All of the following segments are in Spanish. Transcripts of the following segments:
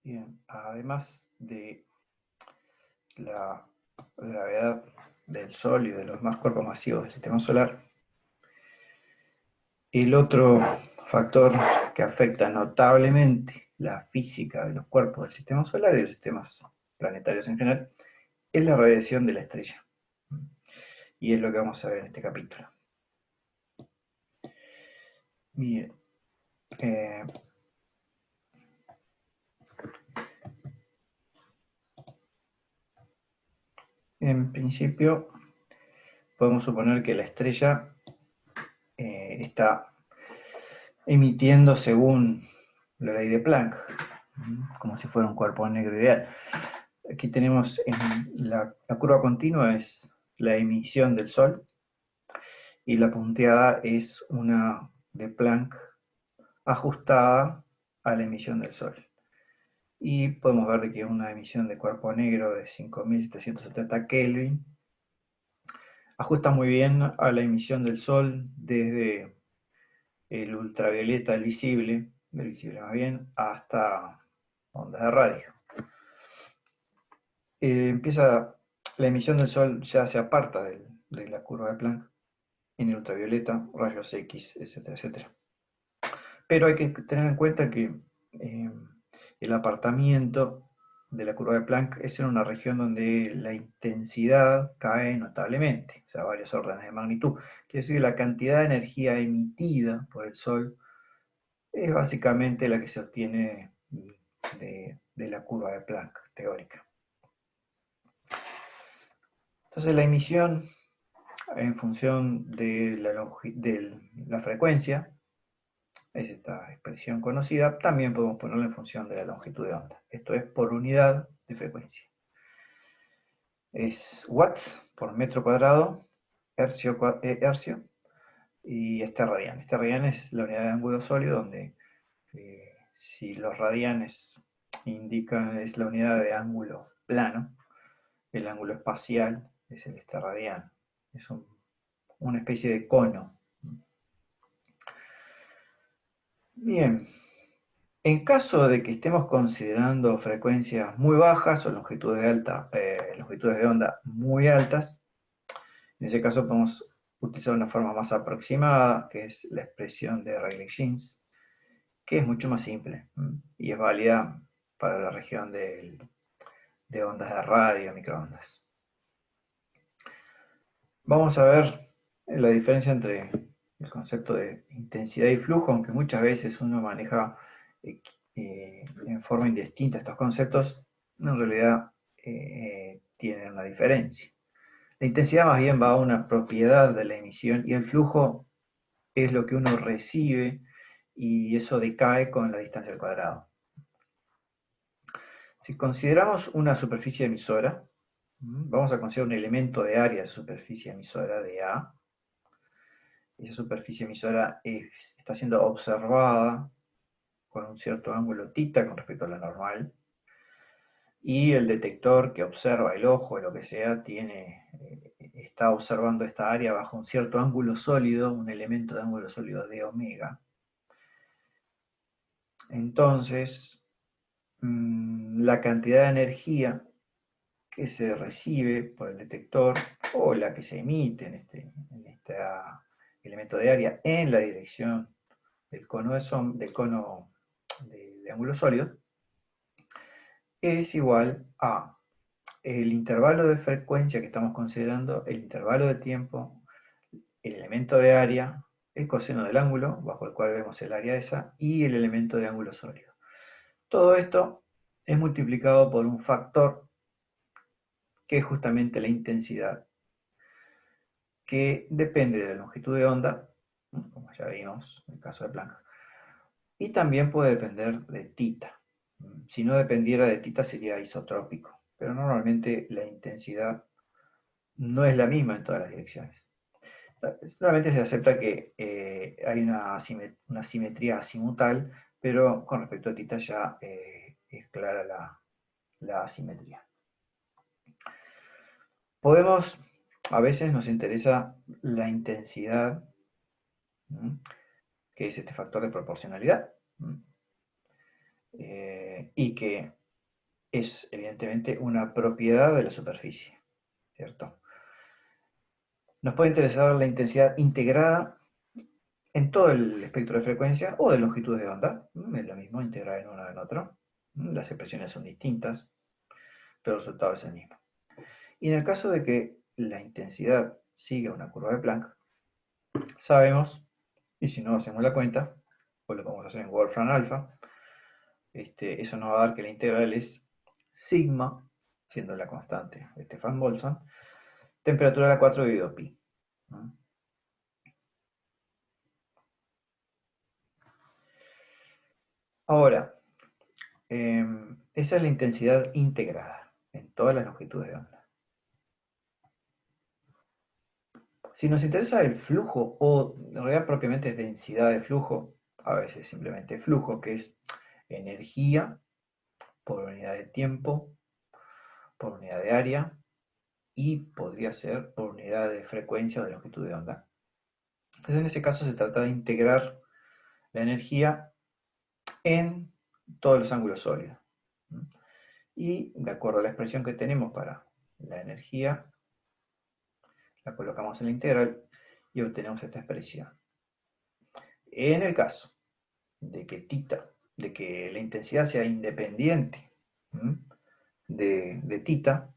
Bien, además de la gravedad del Sol y de los más cuerpos masivos del sistema solar, el otro factor que afecta notablemente la física de los cuerpos del sistema solar y de los sistemas planetarios en general es la radiación de la estrella. Y es lo que vamos a ver en este capítulo. Bien. En principio, podemos suponer que la estrella está emitiendo según la ley de Planck, como si fuera un cuerpo negro ideal. Aquí tenemos la curva continua es la emisión del Sol y la punteada es una de Planck ajustada a la emisión del Sol. Y podemos ver que una emisión de cuerpo negro de 5770 Kelvin ajusta muy bien a la emisión del Sol desde el ultravioleta, el visible más bien, hasta ondas de radio. Empieza la emisión del Sol, ya se aparta de la curva de Planck en el ultravioleta, rayos X, etcétera, etcétera. Pero hay que tener en cuenta que el apartamiento de la curva de Planck es en una región donde la intensidad cae notablemente, o sea, varios órdenes de magnitud. Quiere decir que la cantidad de energía emitida por el Sol es básicamente la que se obtiene de la curva de Planck teórica. Entonces la emisión en función de la frecuencia, es esta expresión conocida, también podemos ponerla en función de la longitud de onda. Esto es por unidad de frecuencia. Es watts por metro cuadrado, hercio, y este radian. Este radian es la unidad de ángulo sólido, donde si los radianes indican es la unidad de ángulo plano, el ángulo espacial es el esterradiano. Es una especie de cono. Bien, en caso de que estemos considerando frecuencias muy bajas o longitudes de onda muy altas, en ese caso podemos utilizar una forma más aproximada, que es la expresión de Rayleigh-Jeans, que es mucho más simple y es válida para la región de ondas de radio, microondas. Vamos a ver la diferencia entre el concepto de intensidad y flujo, aunque muchas veces uno maneja en forma indistinta estos conceptos, en realidad tienen una diferencia. La intensidad más bien va a una propiedad de la emisión y el flujo es lo que uno recibe y eso decae con la distancia al cuadrado. Si consideramos una superficie emisora, vamos a considerar un elemento de área de superficie emisora de A. Esa superficie emisora está siendo observada con un cierto ángulo θ con respecto a la normal. Y el detector que observa el ojo, o lo que sea, está observando esta área bajo un cierto ángulo sólido, un elemento de ángulo sólido de omega. Entonces, la cantidad de energía que se recibe por el detector o la que se emite en este elemento de área en la dirección del cono de ángulo sólido es igual a el intervalo de frecuencia que estamos considerando, el intervalo de tiempo, el elemento de área, el coseno del ángulo, bajo el cual vemos el área esa, y el elemento de ángulo sólido. Todo esto es multiplicado por un factor que es justamente la intensidad, que depende de la longitud de onda, como ya vimos en el caso de Planck, y también puede depender de θ. Si no dependiera de θ sería isotrópico, pero normalmente la intensidad no es la misma en todas las direcciones. Normalmente se acepta que hay una simetría azimutal, pero con respecto a θ ya es clara la asimetría. A veces nos interesa la intensidad, que es este factor de proporcionalidad. y que es evidentemente una propiedad de la superficie, ¿cierto? Nos puede interesar la intensidad integrada en todo el espectro de frecuencia o de longitudes de onda. Es lo mismo integrar en uno o en otro. Las expresiones son distintas, pero el resultado es el mismo. Y en el caso de que la intensidad siga una curva de Planck, sabemos, y si no hacemos la cuenta, pues lo podemos hacer en Wolfram alfa, eso nos va a dar que la integral es sigma, siendo la constante de Stefan-Boltzmann, temperatura a la 4 dividido pi. Ahora, esa es la intensidad integrada en todas las longitudes de onda. Si nos interesa el flujo, o en realidad propiamente es densidad de flujo, a veces simplemente flujo, que es energía por unidad de tiempo, por unidad de área, y podría ser por unidad de frecuencia o de longitud de onda. Entonces en ese caso se trata de integrar la energía en todos los ángulos sólidos. Y de acuerdo a la expresión que tenemos para la energía, la colocamos en la integral y obtenemos esta expresión. En el caso de que de que la intensidad sea independiente de tita,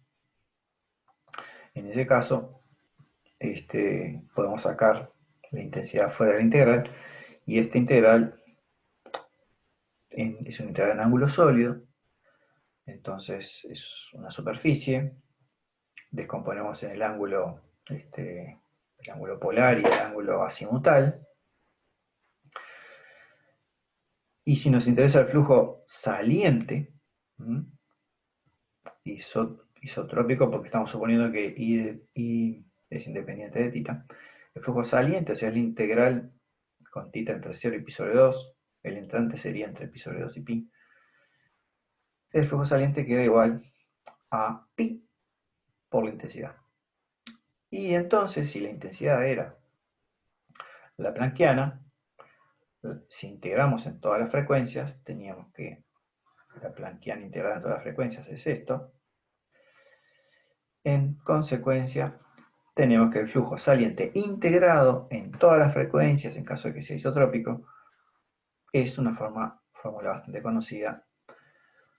en ese caso podemos sacar la intensidad fuera de la integral, y esta integral es una integral en ángulo sólido, entonces es una superficie, descomponemos en el ángulo polar y el ángulo azimutal, y si nos interesa el flujo saliente, isotrópico, porque estamos suponiendo que I es independiente de tita, el flujo saliente, o sea, la integral con tita entre 0 y pi sobre 2, el entrante sería entre pi sobre 2 y pi, el flujo saliente queda igual a pi por la intensidad. Y entonces, si la intensidad era la planckiana, si integramos en todas las frecuencias, teníamos que la planckiana integrada en todas las frecuencias es esto. En consecuencia, tenemos que el flujo saliente integrado en todas las frecuencias, en caso de que sea isotrópico, es una fórmula bastante conocida,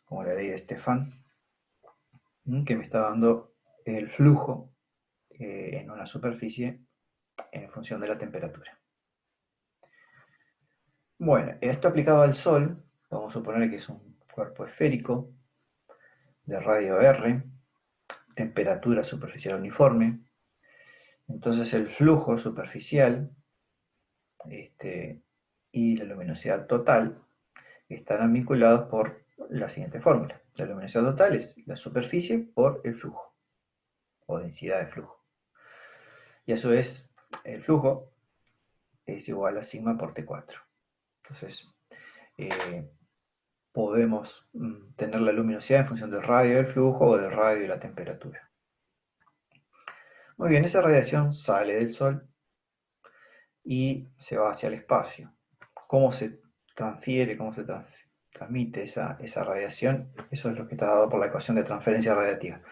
como la ley de Stefan, que me está dando el flujo en una superficie en función de la temperatura. Bueno, esto aplicado al Sol, vamos a suponer que es un cuerpo esférico de radio R, temperatura superficial uniforme. Entonces el flujo superficial y la luminosidad total estarán vinculados por la siguiente fórmula. La luminosidad total es la superficie por el flujo, o densidad de flujo. Y a su vez, el flujo es igual a sigma por T4. Entonces, podemos tener la luminosidad en función del radio del flujo o del radio de la temperatura. Muy bien, esa radiación sale del Sol y se va hacia el espacio. ¿Cómo se transfiere, cómo se transmite esa radiación? Eso es lo que está dado por la ecuación de transferencia radiativa.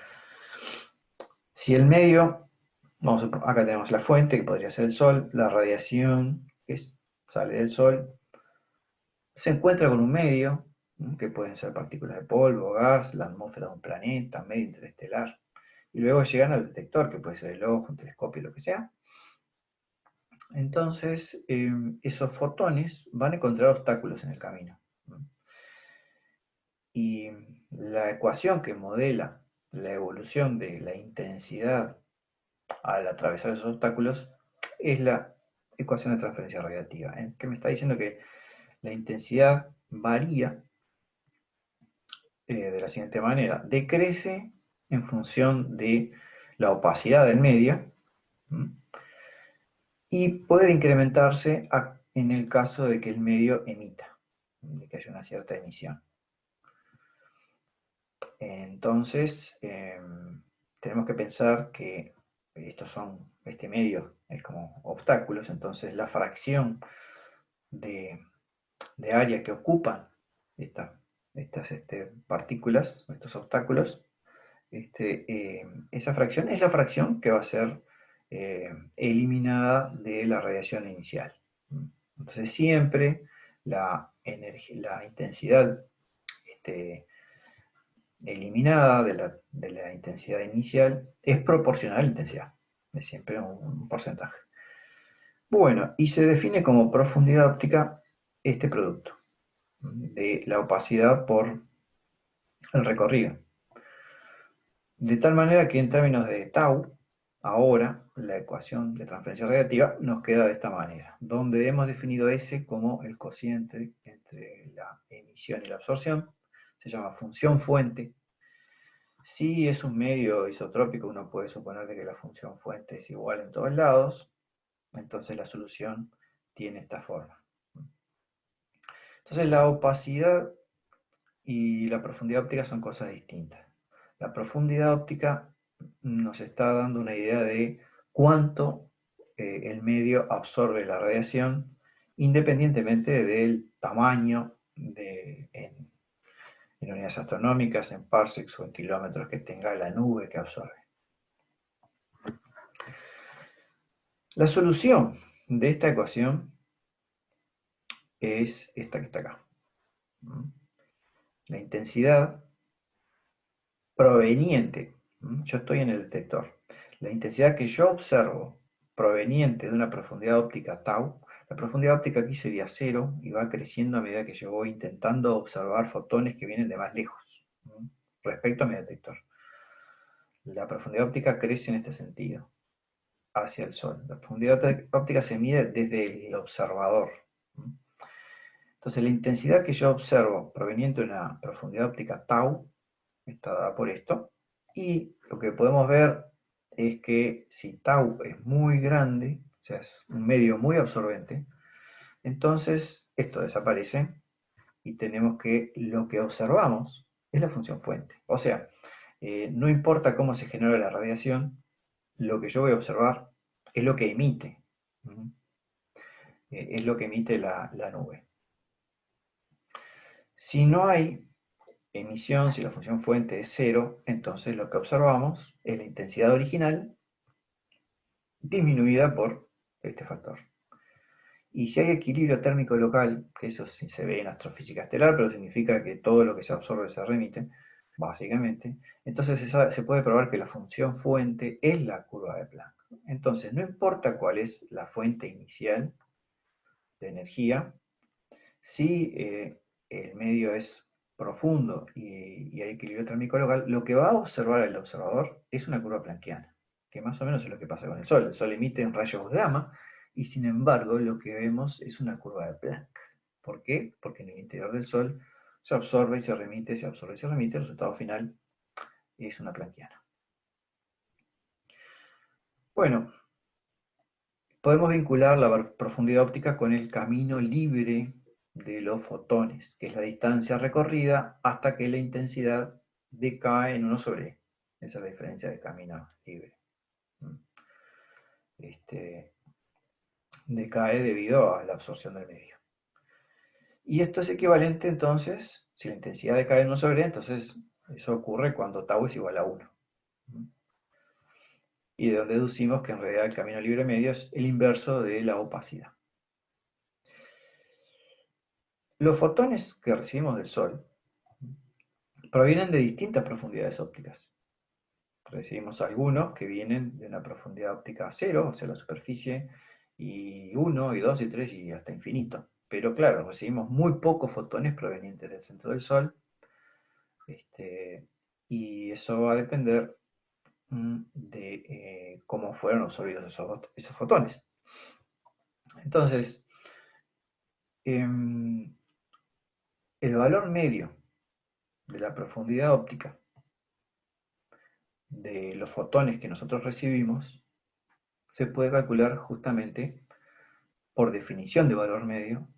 Si el medio, acá tenemos la fuente, que podría ser el Sol, la radiación que sale del Sol, se encuentra con un medio, que pueden ser partículas de polvo, gas, la atmósfera de un planeta, medio interestelar, y luego llegan al detector, que puede ser el ojo, un telescopio, lo que sea. Entonces, esos fotones van a encontrar obstáculos en el camino. Y la ecuación que modela la evolución de la intensidad al atravesar esos obstáculos es la ecuación de transferencia radiativa, que me está diciendo que la intensidad varía de la siguiente manera: decrece en función de la opacidad del medio, y puede incrementarse en el caso de que el medio emita, de que haya una cierta emisión. Entonces, tenemos que pensar que este medio es como obstáculos, entonces la fracción de área que ocupan estas partículas, estos obstáculos, esa fracción es la fracción que va a ser eliminada de la radiación inicial. Entonces siempre la intensidad eliminada de la intensidad inicial es proporcional a la intensidad, es siempre un porcentaje. Bueno, y se define como profundidad óptica este producto de la opacidad por el recorrido. De tal manera que en términos de tau, ahora la ecuación de transferencia radiativa nos queda de esta manera, donde hemos definido S como el cociente entre la emisión y la absorción, se llama función fuente. Si es un medio isotrópico, uno puede suponer que la función fuente es igual en todos lados, entonces la solución tiene esta forma. Entonces la opacidad y la profundidad óptica son cosas distintas. La profundidad óptica nos está dando una idea de cuánto el medio absorbe la radiación, independientemente del tamaño en unidades astronómicas, en parsecs o en kilómetros que tenga la nube que absorbe. La solución de esta ecuación es esta que está acá. La intensidad proveniente, yo estoy en el detector, la intensidad que yo observo proveniente de una profundidad óptica tau, la profundidad óptica aquí sería 0 y va creciendo a medida que yo voy intentando observar fotones que vienen de más lejos respecto a mi detector. La profundidad óptica crece en este sentido, hacia el Sol. La profundidad óptica se mide desde el observador. Entonces la intensidad que yo observo proveniente de una profundidad óptica tau está dada por esto, y lo que podemos ver es que si tau es muy grande, o sea, es un medio muy absorbente, entonces esto desaparece y tenemos que lo que observamos es la función fuente. O sea, no importa cómo se genera la radiación, lo que yo voy a observar es lo que emite. Es lo que emite la nube. Si no hay emisión, si la función fuente es 0, entonces lo que observamos es la intensidad original disminuida por este factor. Y si hay equilibrio térmico local, que eso sí se ve en astrofísica estelar, pero significa que todo lo que se absorbe se remite, básicamente, entonces se puede probar que la función fuente es la curva de Planck. Entonces, no importa cuál es la fuente inicial de energía, si el medio es profundo y hay equilibrio térmico local, lo que va a observar el observador es una curva planckiana, que más o menos es lo que pasa con el Sol. El Sol emite en rayos gamma y sin embargo lo que vemos es una curva de Planck. ¿Por qué? Porque en el interior del Sol se absorbe y se remite, se absorbe y se remite, el resultado final es una planckiana. Bueno, podemos vincular la profundidad óptica con el camino libre de los fotones, que es la distancia recorrida hasta que la intensidad decae en 1 sobre E. Esa es la diferencia de camino libre. Decae debido a la absorción del medio. Y esto es equivalente entonces, si la intensidad decae en 1 sobre E, entonces eso ocurre cuando tau es igual a 1. Y de donde deducimos que en realidad el camino libre medio es el inverso de la opacidad. Los fotones que recibimos del Sol provienen de distintas profundidades ópticas. Recibimos algunos que vienen de una profundidad óptica 0, o sea, la superficie, y 1, y 2, y 3, y hasta infinito. Pero claro, recibimos muy pocos fotones provenientes del centro del Sol, y eso va a depender de cómo fueron absorbidos esos fotones. Entonces, el valor medio de la profundidad óptica de los fotones que nosotros recibimos se puede calcular justamente por definición de valor medio.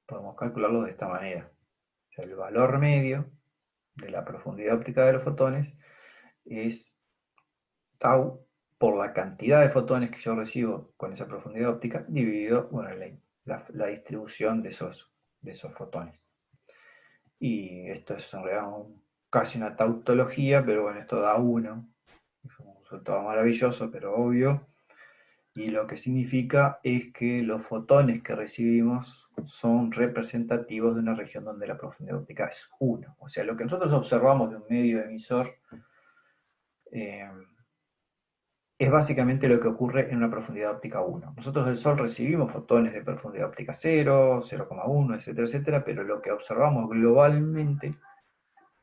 Podemos calcularlo de esta manera. O sea, el valor medio de la profundidad óptica de los fotones es tau por la cantidad de fotones que yo recibo con esa profundidad óptica dividido, bueno, la distribución de esos fotones. Y esto es en realidad casi una tautología, pero bueno, esto da 1. Es un resultado maravilloso, pero obvio. Y lo que significa es que los fotones que recibimos son representativos de una región donde la profundidad óptica es 1. O sea, lo que nosotros observamos de un medio emisor eh, es básicamente lo que ocurre en una profundidad óptica 1. Nosotros del Sol recibimos fotones de profundidad óptica 0, 0,1, etcétera, etcétera, pero lo que observamos globalmente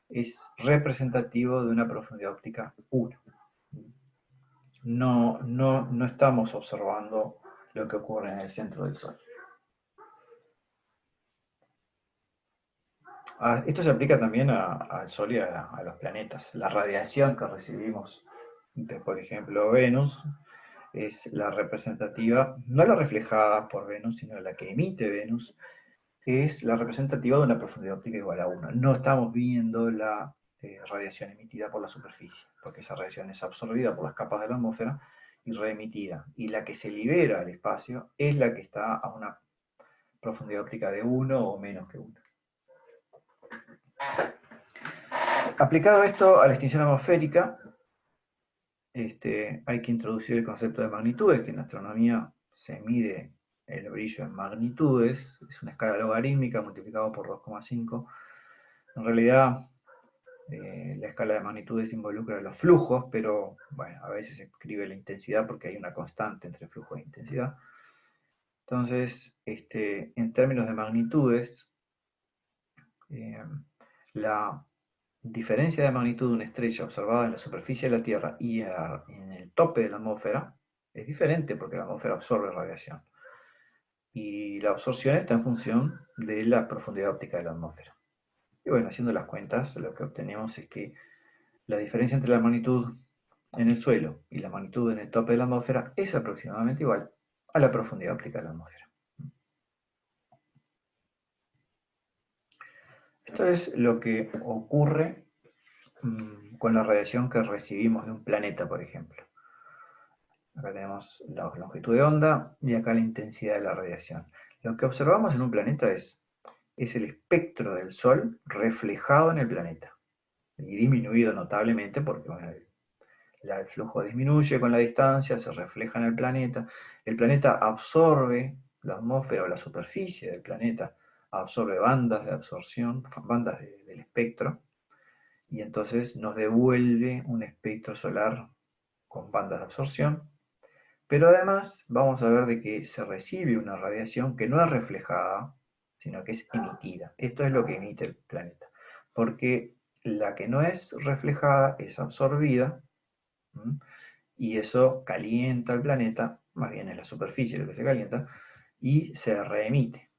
es representativo de una profundidad óptica 1. No estamos observando lo que ocurre en el centro del Sol. Esto se aplica también al Sol y a los planetas. La radiación que recibimos de, por ejemplo, Venus, es la representativa, no la reflejada por Venus, sino la que emite Venus, es la representativa de una profundidad óptica igual a 1. No estamos viendo la radiación emitida por la superficie, porque esa radiación es absorbida por las capas de la atmósfera y reemitida. Y la que se libera al espacio es la que está a una profundidad óptica de 1 o menos que 1. Aplicado esto a la extinción atmosférica, hay que introducir el concepto de magnitudes, que en astronomía se mide el brillo en magnitudes, es una escala logarítmica multiplicado por 2,5. En realidad, la escala de magnitudes involucra los flujos, pero bueno, a veces se escribe la intensidad porque hay una constante entre flujo e intensidad. Entonces, en términos de magnitudes, la diferencia de magnitud de una estrella observada en la superficie de la Tierra y en el tope de la atmósfera es diferente porque la atmósfera absorbe radiación. Y la absorción está en función de la profundidad óptica de la atmósfera. Y bueno, haciendo las cuentas, lo que obtenemos es que la diferencia entre la magnitud en el suelo y la magnitud en el tope de la atmósfera es aproximadamente igual a la profundidad óptica de la atmósfera. Esto es lo que ocurre con la radiación que recibimos de un planeta, por ejemplo. Acá tenemos la longitud de onda y acá la intensidad de la radiación. Lo que observamos en un planeta es el espectro del Sol reflejado en el planeta y disminuido notablemente porque bueno, el flujo disminuye con la distancia, se refleja en el planeta. El planeta absorbe la atmósfera o la superficie del planeta, absorbe bandas de absorción, bandas del espectro, y entonces nos devuelve un espectro solar con bandas de absorción. Pero además vamos a ver de que se recibe una radiación que no es reflejada, sino que es emitida. Esto es lo que emite el planeta. Porque la que no es reflejada es absorbida, y eso calienta el planeta, más bien es la superficie lo que se calienta, y se reemite.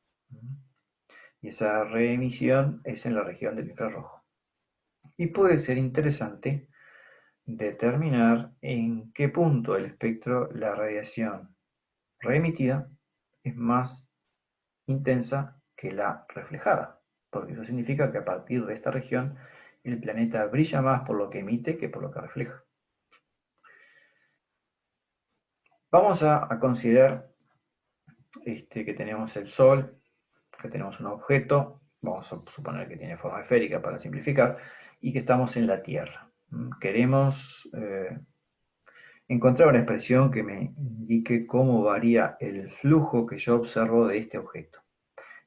Y esa reemisión es en la región del infrarrojo. Y puede ser interesante determinar en qué punto del espectro la radiación reemitida es más intensa que la reflejada, porque eso significa que a partir de esta región el planeta brilla más por lo que emite que por lo que refleja. Vamos a considerar que tenemos el Sol, que tenemos un objeto, vamos a suponer que tiene forma esférica para simplificar, y que estamos en la Tierra. Queremos encontrar una expresión que me indique cómo varía el flujo que yo observo de este objeto.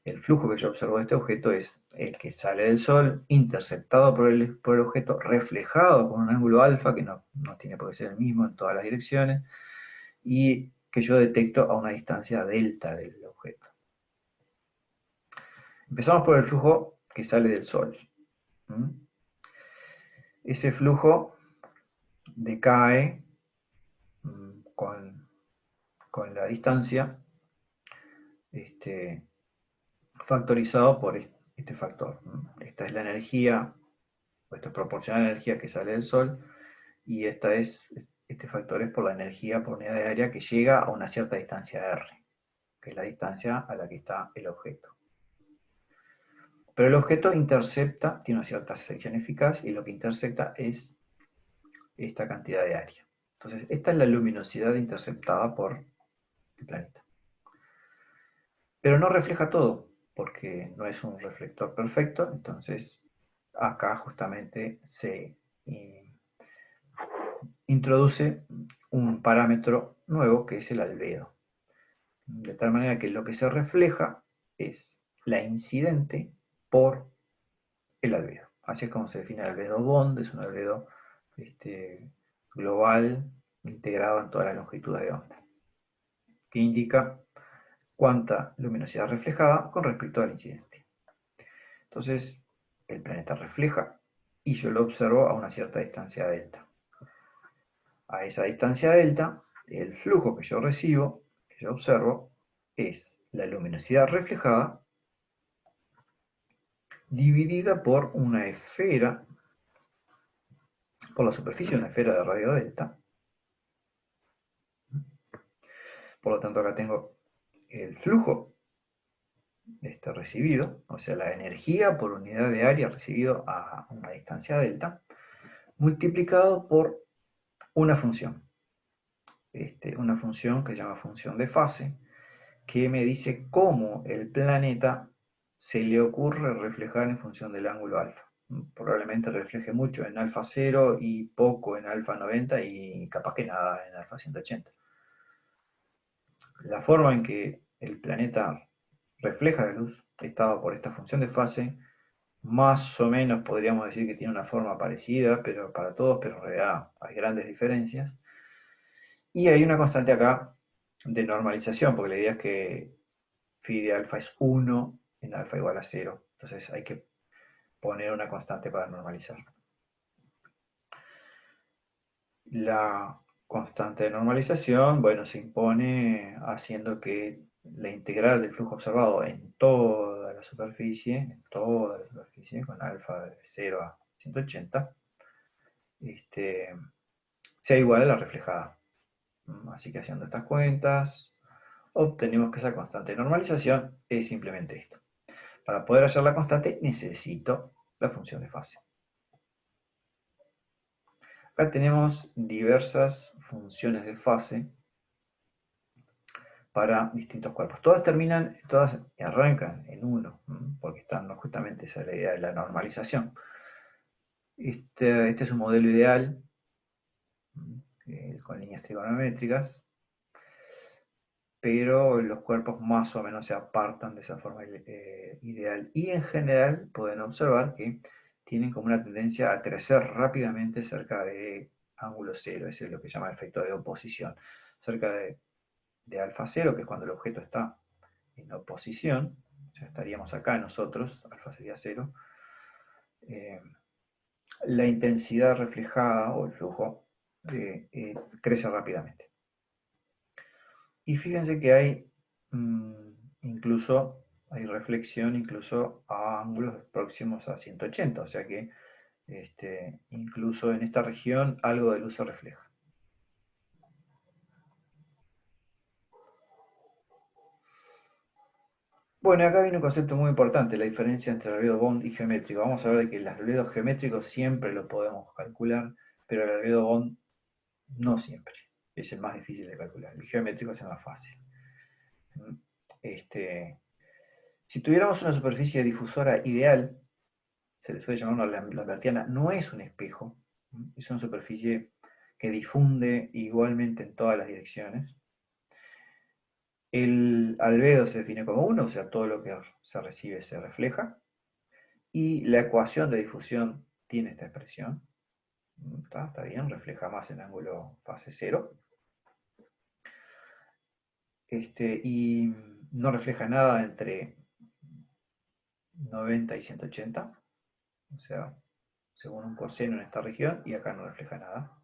El flujo que yo observo de este objeto es el que sale del Sol, interceptado por el objeto, reflejado con un ángulo alfa, que no tiene por qué ser el mismo en todas las direcciones, y que yo detecto a una distancia delta del objeto. Empezamos por el flujo que sale del Sol. Ese flujo decae con la distancia, factorizado por este factor. Esta es la energía, o esto es proporcional a la energía que sale del Sol, y este factor es por la energía por unidad de área que llega a una cierta distancia R, que es la distancia a la que está el objeto. Pero el objeto intercepta, tiene una cierta sección eficaz, y lo que intercepta es esta cantidad de área. Entonces, esta es la luminosidad interceptada por el planeta. Pero no refleja todo, porque no es un reflector perfecto, entonces acá justamente se introduce un parámetro nuevo que es el albedo. De tal manera que lo que se refleja es la incidente por el albedo. Así es como se define el albedo Bond, es un albedo global, integrado en toda la longitud de onda, que indica cuánta luminosidad reflejada con respecto al incidente. Entonces, el planeta refleja y yo lo observo a una cierta distancia delta. A esa distancia delta, el flujo que yo recibo, que yo observo, es la luminosidad reflejada dividida por una esfera, por la superficie de una esfera de radio delta. Por lo tanto, acá tengo el flujo recibido, o sea, la energía por unidad de área recibido a una distancia delta, multiplicado por una función. Una función que se llama función de fase, que me dice cómo el planeta se le ocurre reflejar en función del ángulo alfa. Probablemente refleje mucho en alfa 0 y poco en alfa 90 y capaz que nada en alfa 180. La forma en que el planeta refleja la luz está por esta función de fase. Más o menos podríamos decir que tiene una forma parecida, pero para todos, pero en realidad hay grandes diferencias. Y hay una constante acá de normalización, porque la idea es que phi de alfa es 1 en alfa igual a 0. Entonces hay que poner una constante para normalizar. La constante de normalización, bueno, se impone haciendo que la integral del flujo observado en toda la superficie, con alfa de 0 a 180, sea igual a la reflejada. Así que haciendo estas cuentas, obtenemos que esa constante de normalización es simplemente esto. Para poder hallar la constante necesito la función de fase. Acá tenemos diversas funciones de fase para distintos cuerpos. Todas arrancan en 1, porque están justamente esa es la idea de la normalización. Este es un modelo ideal con líneas trigonométricas, pero los cuerpos más o menos se apartan de esa forma ideal. Y en general pueden observar que tienen como una tendencia a crecer rápidamente cerca de ángulo cero, ese es lo que se llama efecto de oposición. Cerca de alfa cero, que es cuando el objeto está en oposición, ya estaríamos acá nosotros, alfa sería cero, la intensidad reflejada o el flujo crece rápidamente. Y fíjense que hay hay reflexión incluso a ángulos próximos a 180, o sea que incluso en esta región algo de luz se refleja. Bueno, acá viene un concepto muy importante, la diferencia entre el albedo Bond y geométrico. Vamos a ver de que el albedo geométrico siempre lo podemos calcular, pero el albedo Bond no siempre. Es el más difícil de calcular. El geométrico es el más fácil. Si tuviéramos una superficie difusora ideal, se le suele llamar una lambertiana, no es un espejo, es una superficie que difunde igualmente en todas las direcciones. El albedo se define como 1, o sea, todo lo que se recibe se refleja. Y la ecuación de difusión tiene esta expresión. Está bien, refleja más en ángulo fase 0. Y no refleja nada entre 90 y 180. O sea, según un coseno en esta región, y acá no refleja nada.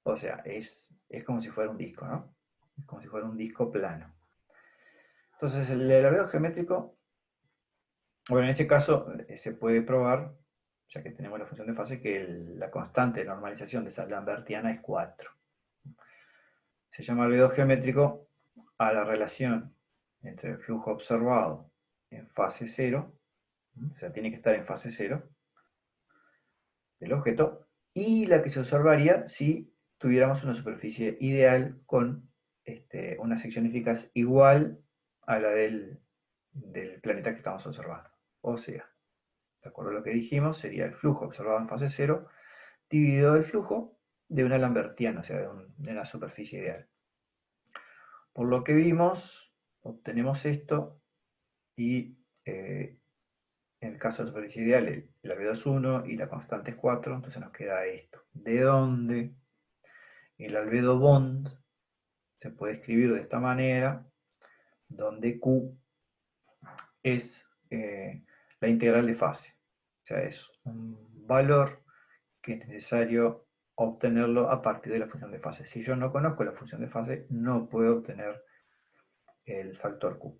O sea, es como si fuera un disco, ¿no? Es como si fuera un disco plano. Entonces, el albedo geométrico, bueno, en ese caso se puede probar, ya que tenemos la función de fase, que la constante de normalización de esa lambertiana es 4. Se llama albedo geométrico a la relación entre el flujo observado en fase 0, o sea, tiene que estar en fase 0 del objeto, y la que se observaría si tuviéramos una superficie ideal con una sección eficaz igual a la del del planeta que estamos observando. O sea, de acuerdo a lo que dijimos, sería el flujo observado en fase cero dividido el flujo de una lambertiana, o sea, de una superficie ideal. Por lo que vimos, obtenemos esto y en el caso de la superficie ideal el albedo es 1 y la constante es 4, entonces nos queda esto. De donde el albedo bond se puede escribir de esta manera, donde Q es la integral de fase. O sea, es un valor que es necesario obtenerlo a partir de la función de fase. Si yo no conozco la función de fase, no puedo obtener el factor Q.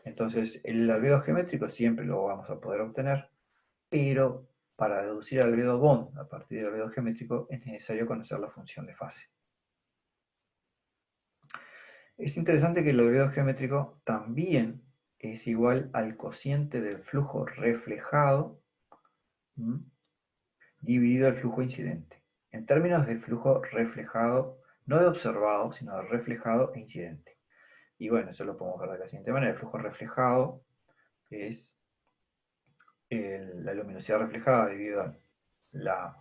Entonces, el albedo geométrico siempre lo vamos a poder obtener, pero para deducir el albedo bond a partir del albedo geométrico es necesario conocer la función de fase. Es interesante que el albedo geométrico también es igual al cociente del flujo reflejado dividido el flujo incidente. En términos de flujo reflejado, no de observado, sino de reflejado e incidente. Y bueno, eso lo podemos ver de la siguiente manera. El flujo reflejado es la luminosidad reflejada dividido a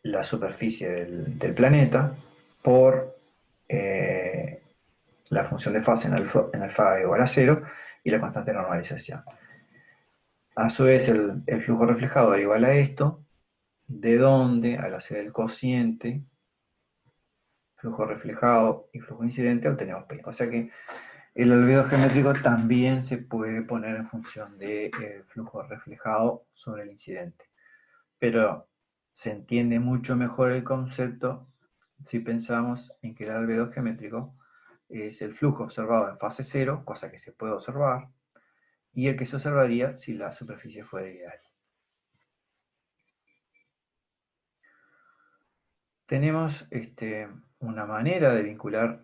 la superficie del planeta por la función de fase en alfa igual a 0 y la constante de normalización. A su vez, el flujo reflejado era igual a esto, de donde, al hacer el cociente, flujo reflejado y flujo incidente, obtenemos P. O sea que el albedo geométrico también se puede poner en función del flujo reflejado sobre el incidente. Pero se entiende mucho mejor el concepto si pensamos en que el albedo geométrico es el flujo observado en fase cero, cosa que se puede observar, y el que se observaría si la superficie fuera ideal. Tenemos una manera de vincular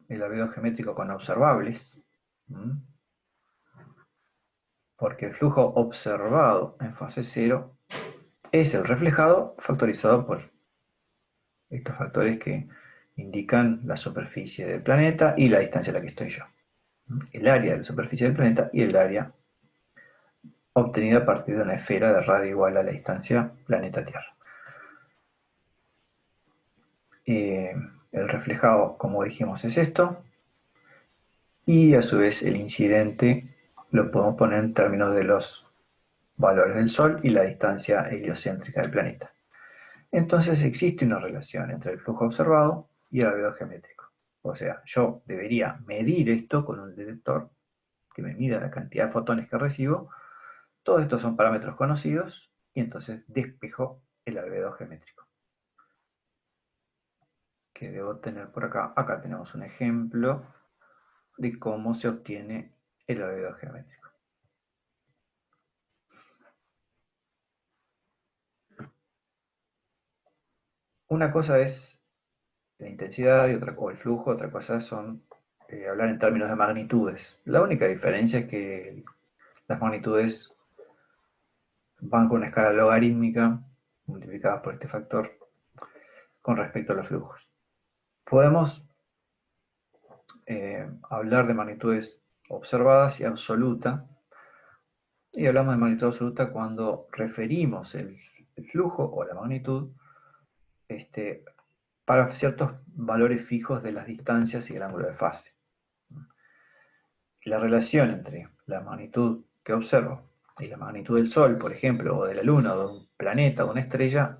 el albedo geométrico con observables, porque el flujo observado en fase cero es el reflejado factorizado por estos factores que indican la superficie del planeta y la distancia a la que estoy yo. El área de la superficie del planeta y el área obtenida a partir de una esfera de radio igual a la distancia planeta-Tierra. El reflejado, como dijimos, es esto, y a su vez el incidente lo podemos poner en términos de los valores del Sol y la distancia heliocéntrica del planeta. Entonces existe una relación entre el flujo observado y el albedo geométrico. O sea, yo debería medir esto con un detector que me mida la cantidad de fotones que recibo. Todos estos son parámetros conocidos y entonces despejo el albedo geométrico. Que debo tener por acá. Acá tenemos un ejemplo de cómo se obtiene el albedo geométrico. Una cosa es la intensidad y o el flujo, otra cosa son hablar en términos de magnitudes. La única diferencia es que las magnitudes van con una escala logarítmica multiplicada por este factor con respecto a los flujos. Podemos hablar de magnitudes observadas y absoluta, y hablamos de magnitud absoluta cuando referimos el flujo o la magnitud para ciertos valores fijos de las distancias y el ángulo de fase. La relación entre la magnitud que observo y la magnitud del Sol, por ejemplo, o de la Luna, o de un planeta, o de una estrella,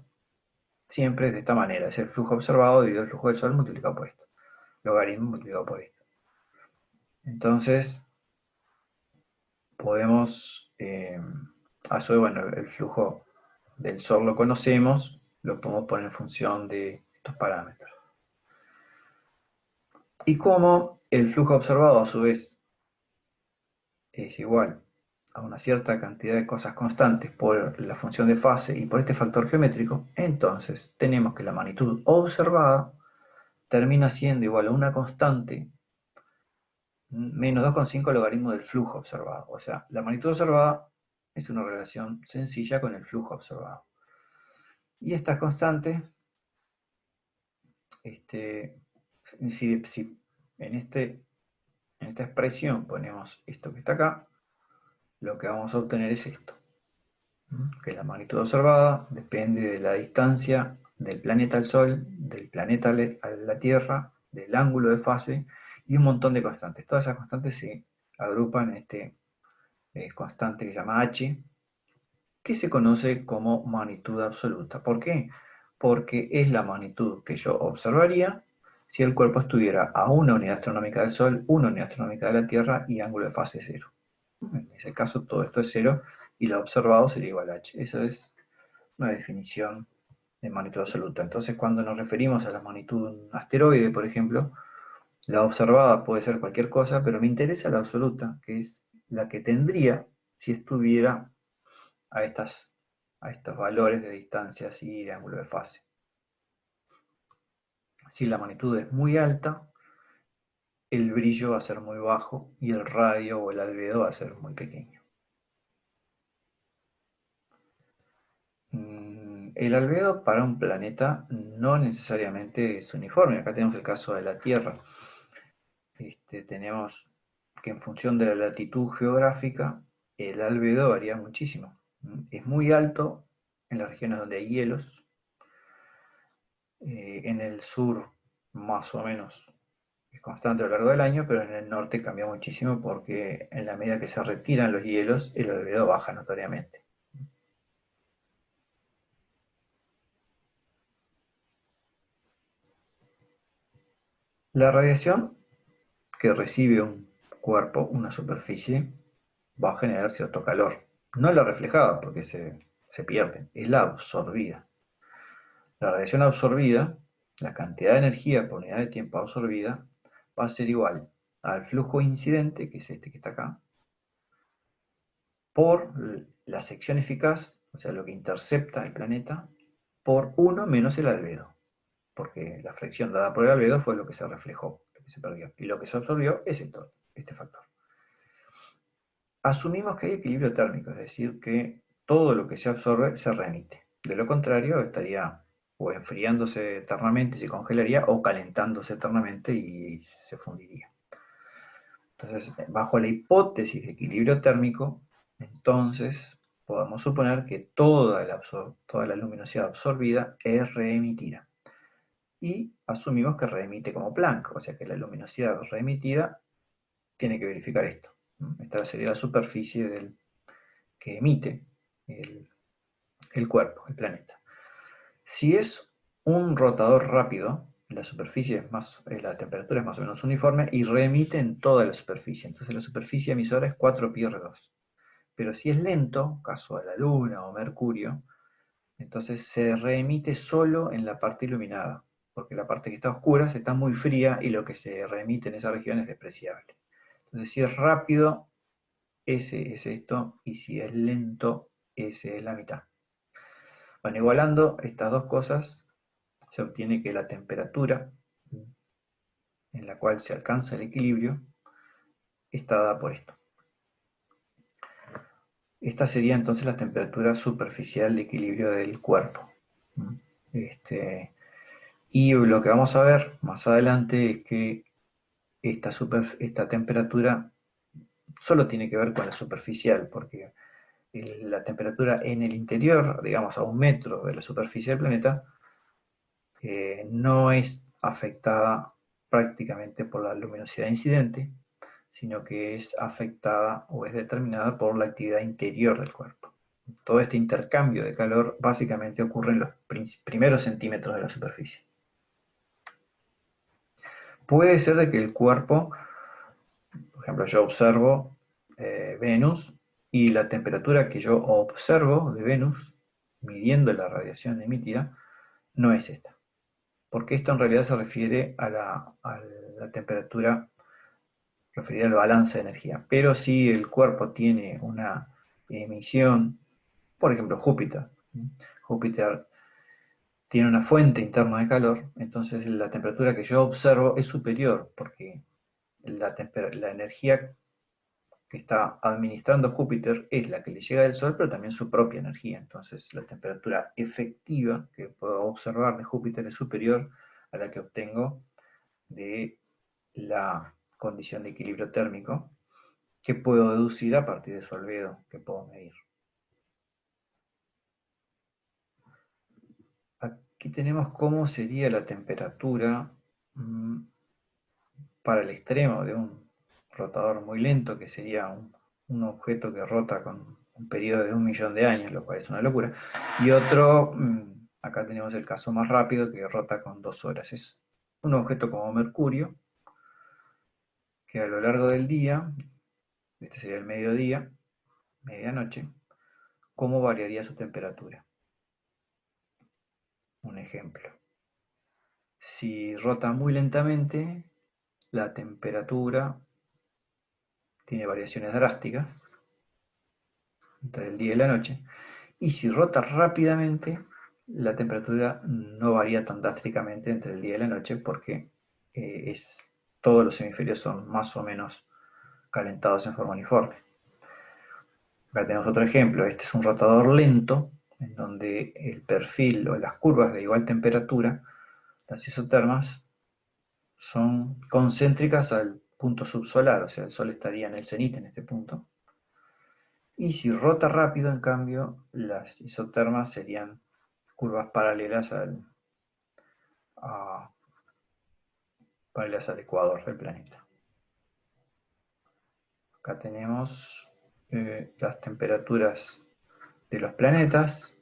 siempre es de esta manera. Es el flujo observado dividido el flujo del Sol multiplicado por esto. Logaritmo multiplicado por esto. Entonces, podemos, a su vez, bueno, el flujo del Sol lo conocemos, lo podemos poner en función de estos parámetros. Y como el flujo observado, a su vez, es igual a una cierta cantidad de cosas constantes por la función de fase y por este factor geométrico, entonces tenemos que la magnitud observada termina siendo igual a una constante menos 2,5 logaritmo del flujo observado. O sea, la magnitud observada es una relación sencilla con el flujo observado. Y esta constante, si en este En esta expresión ponemos esto que está acá, lo que vamos a obtener es esto, que la magnitud observada depende de la distancia del planeta al Sol, del planeta a la Tierra, del ángulo de fase y un montón de constantes. Todas esas constantes se agrupan en este constante que se llama h, que se conoce como magnitud absoluta. ¿Por qué? Porque es la magnitud que yo observaría si el cuerpo estuviera a una unidad astronómica del Sol, una unidad astronómica de la Tierra y ángulo de fase 0. En ese caso todo esto es 0 y lo observado sería igual a h. Eso es una definición de magnitud absoluta. Entonces, cuando nos referimos a la magnitud de un asteroide, por ejemplo, la observada puede ser cualquier cosa, pero me interesa la absoluta, que es la que tendría si estuviera a, a estos valores de distancias y de ángulo de fase. Si la magnitud es muy alta, el brillo va a ser muy bajo y el radio o el albedo va a ser muy pequeño. El albedo para un planeta no necesariamente es uniforme. Acá tenemos el caso de la Tierra. Tenemos que en función de la latitud geográfica, el albedo varía muchísimo. Es muy alto en las regiones donde hay hielos. En el sur, más o menos, es constante a lo largo del año, pero en el norte cambia muchísimo porque en la medida que se retiran los hielos, el albedo baja notoriamente. La radiación que recibe un cuerpo, una superficie, va a generar cierto calor. No la reflejada, porque se pierde, es la absorbida. La radiación absorbida, la cantidad de energía por unidad de tiempo absorbida, va a ser igual al flujo incidente, que es este que está acá, por la sección eficaz, o sea, lo que intercepta el planeta, por 1 menos el albedo, porque la fricción dada por el albedo fue lo que se reflejó, lo que se perdió, y lo que se absorbió es este factor. Asumimos que hay equilibrio térmico, es decir, que todo lo que se absorbe se remite. De lo contrario, estaría o enfriándose eternamente, se congelaría, o calentándose eternamente y se fundiría. Entonces, bajo la hipótesis de equilibrio térmico, entonces podemos suponer que toda la luminosidad absorbida es reemitida. Y asumimos que reemite como Planck, o sea que la luminosidad reemitida tiene que verificar esto. Esta sería la superficie que emite el cuerpo, el planeta. Si es un rotador rápido, la la temperatura es más o menos uniforme y reemite en toda la superficie. Entonces la superficie emisora es 4πr2. Pero si es lento, caso de la Luna o Mercurio, entonces se reemite solo en la parte iluminada, porque la parte que está oscura está muy fría y lo que se reemite en esa región es despreciable. Entonces si es rápido, ese es esto, y si es lento, ese es la mitad. Bueno, igualando estas dos cosas, se obtiene que la temperatura en la cual se alcanza el equilibrio está dada por esto. Esta sería entonces la temperatura superficial de equilibrio del cuerpo. Y lo que vamos a ver más adelante es que esta temperatura solo tiene que ver con la superficial, porque la temperatura en el interior, digamos a 1 metro de la superficie del planeta, no es afectada prácticamente por la luminosidad incidente, sino que es afectada o es determinada por la actividad interior del cuerpo. Todo este intercambio de calor básicamente ocurre en los primeros centímetros de la superficie. Puede ser de que el cuerpo, por ejemplo, yo observo Venus y la temperatura que yo observo de Venus, midiendo la radiación emitida, no es esta. Porque esto en realidad se refiere a la temperatura referida al balance de energía. Pero si el cuerpo tiene una emisión, por ejemplo Júpiter, Júpiter tiene una fuente interna de calor, entonces la temperatura que yo observo es superior, porque la energía que está administrando Júpiter es la que le llega del Sol, pero también su propia energía. Entonces la temperatura efectiva que puedo observar de Júpiter es superior a la que obtengo de la condición de equilibrio térmico que puedo deducir a partir de su albedo que puedo medir. Aquí tenemos cómo sería la temperatura para el extremo de un rotador muy lento, que sería un objeto que rota con un periodo de 1.000.000 de años, lo cual es una locura, y otro, acá tenemos el caso más rápido, que rota con 2 horas. Es un objeto como Mercurio, que a lo largo del día, este sería el mediodía, medianoche, ¿cómo variaría su temperatura? Un ejemplo. Si rota muy lentamente, la temperatura tiene variaciones drásticas entre el día y la noche. Y si rota rápidamente, la temperatura no varía tan drásticamente entre el día y la noche porque todos los hemisferios son más o menos calentados en forma uniforme. Acá tenemos otro ejemplo. Este es un rotador lento, en donde el perfil o las curvas de igual temperatura, las isotermas, son concéntricas al punto subsolar, o sea, el Sol estaría en el cenit en este punto. Y si rota rápido, en cambio, las isotermas serían curvas paralelas al ecuador del planeta. Acá tenemos las temperaturas de los planetas,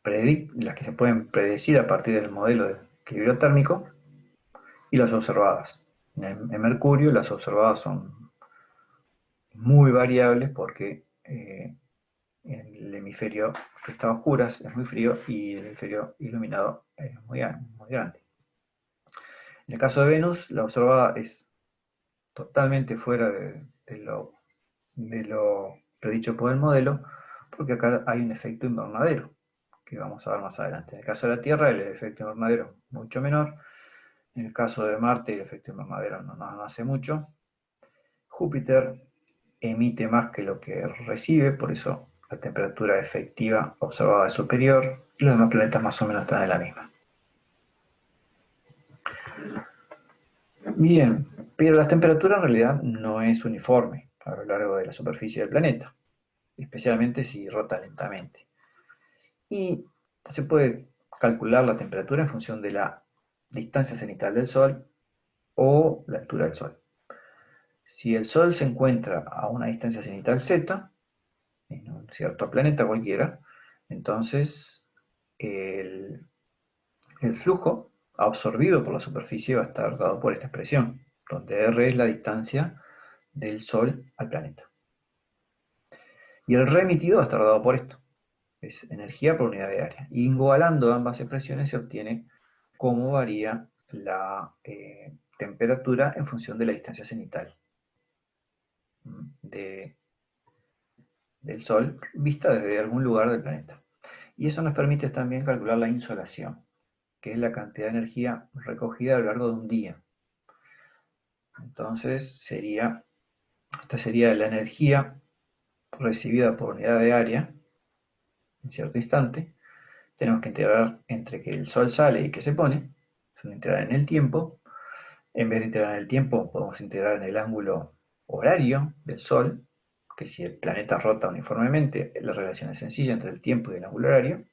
las que se pueden predecir a partir del modelo de equilibrio térmico, y las observadas. En Mercurio las observadas son muy variables porque el hemisferio que está a oscuras es muy frío y el hemisferio iluminado es muy grande. En el caso de Venus, la observada es totalmente fuera de lo predicho por el modelo, porque acá hay un efecto invernadero, que vamos a ver más adelante. En el caso de la Tierra, el efecto invernadero es mucho menor. En el caso de Marte, el efecto invernadero no hace mucho. Júpiter emite más que lo que recibe, por eso la temperatura efectiva observada es superior, y los demás planetas más o menos están en la misma. Bien, pero la temperatura en realidad no es uniforme a lo largo de la superficie del planeta, especialmente si rota lentamente. Y se puede calcular la temperatura en función de la distancia cenital del Sol o la altura del Sol. Si el Sol se encuentra a una distancia cenital z, en un cierto planeta cualquiera, entonces el flujo absorbido por la superficie va a estar dado por esta expresión, donde r es la distancia del Sol al planeta. Y el remitido va a estar dado por esto, es energía por unidad de área. Igualando ambas expresiones se obtiene cómo varía la temperatura en función de la distancia cenital del Sol vista desde algún lugar del planeta. Y eso nos permite también calcular la insolación, que es la cantidad de energía recogida a lo largo de un día. Entonces esta sería la energía recibida por unidad de área en cierto instante. Tenemos que integrar entre que el Sol sale y que se pone, es una integral en el tiempo. En vez de integrar en el tiempo, podemos integrar en el ángulo horario del Sol, que si el planeta rota uniformemente, la relación es sencilla entre el tiempo y el ángulo horario.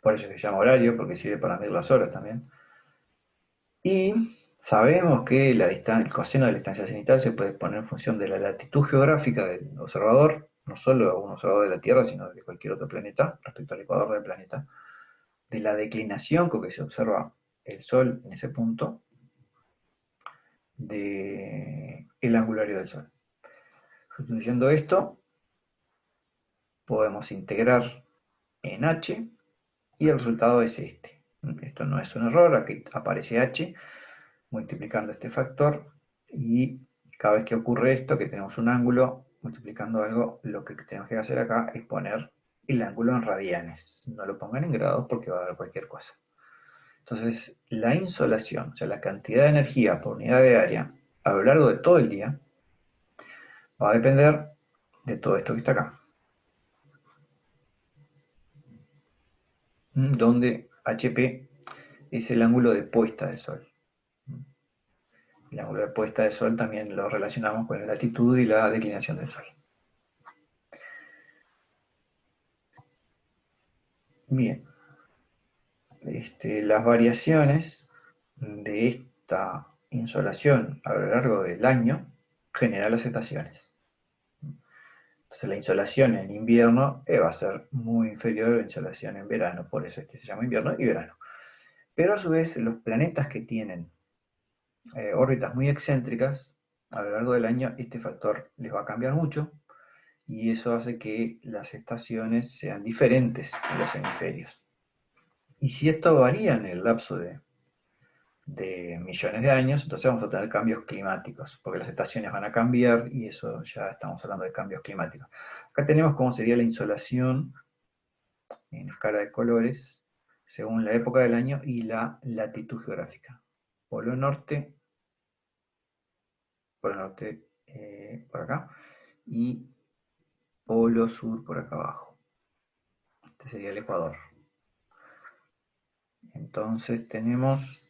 Por eso se llama horario, porque sirve para medir las horas también. Y sabemos que el coseno de la distancia cenital se puede poner en función de la latitud geográfica del observador, no solo un observador de la Tierra, sino de cualquier otro planeta, respecto al ecuador del planeta, de la declinación con que se observa el Sol en ese punto, del ángulo horario del Sol. Sustituyendo esto, podemos integrar en h y el resultado es este. Esto no es un error, aquí aparece h multiplicando este factor, y cada vez que ocurre esto, que tenemos un ángulo multiplicando algo, lo que tenemos que hacer acá es poner el ángulo en radianes. No lo pongan en grados porque va a dar cualquier cosa. Entonces, la insolación, o sea, la cantidad de energía por unidad de área a lo largo de todo el día, va a depender de todo esto que está acá. Donde HP es el ángulo de puesta del Sol. El ángulo de puesta del Sol también lo relacionamos con la latitud y la declinación del Sol. Bien. Las variaciones de esta insolación a lo largo del año generan las estaciones. Entonces la insolación en invierno va a ser muy inferior a la insolación en verano, por eso es que se llama invierno y verano. Pero a su vez los planetas que tienen órbitas muy excéntricas, a lo largo del año este factor les va a cambiar mucho y eso hace que las estaciones sean diferentes en los hemisferios. Y si esto varía en el lapso de millones de años, entonces vamos a tener cambios climáticos, porque las estaciones van a cambiar y eso ya estamos hablando de cambios climáticos. Acá tenemos cómo sería la insolación en escala de colores según la época del año y la latitud geográfica. Polo norte por acá, y polo sur por acá abajo. Este sería el Ecuador. Entonces tenemos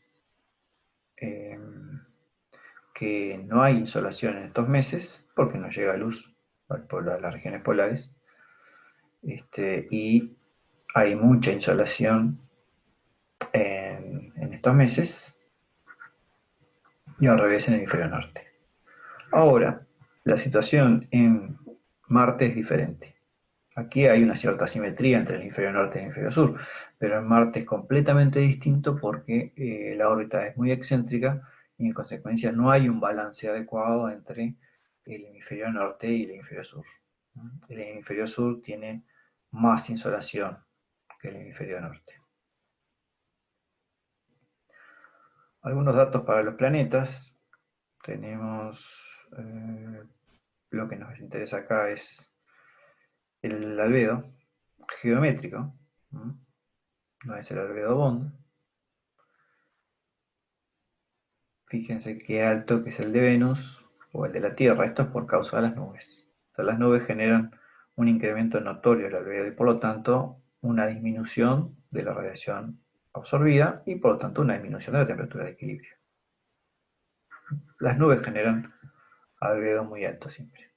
que no hay insolación en estos meses porque no llega luz a las regiones polares, y hay mucha insolación en estos meses y al revés en el hemisferio norte. Ahora, la situación en Marte es diferente. Aquí hay una cierta simetría entre el hemisferio norte y el hemisferio sur, pero en Marte es completamente distinto porque la órbita es muy excéntrica y en consecuencia no hay un balance adecuado entre el hemisferio norte y el hemisferio sur. El hemisferio sur tiene más insolación que el hemisferio norte. Algunos datos para los planetas. Tenemos, lo que nos interesa acá es el albedo geométrico, no es el albedo Bond. Fíjense qué alto que es el de Venus o el de la Tierra. Esto es por causa de las nubes. O sea, las nubes generan un incremento notorio del albedo y por lo tanto una disminución de la radiación absorbida y por lo tanto una disminución de la temperatura de equilibrio. Las nubes generan albedo muy alto siempre.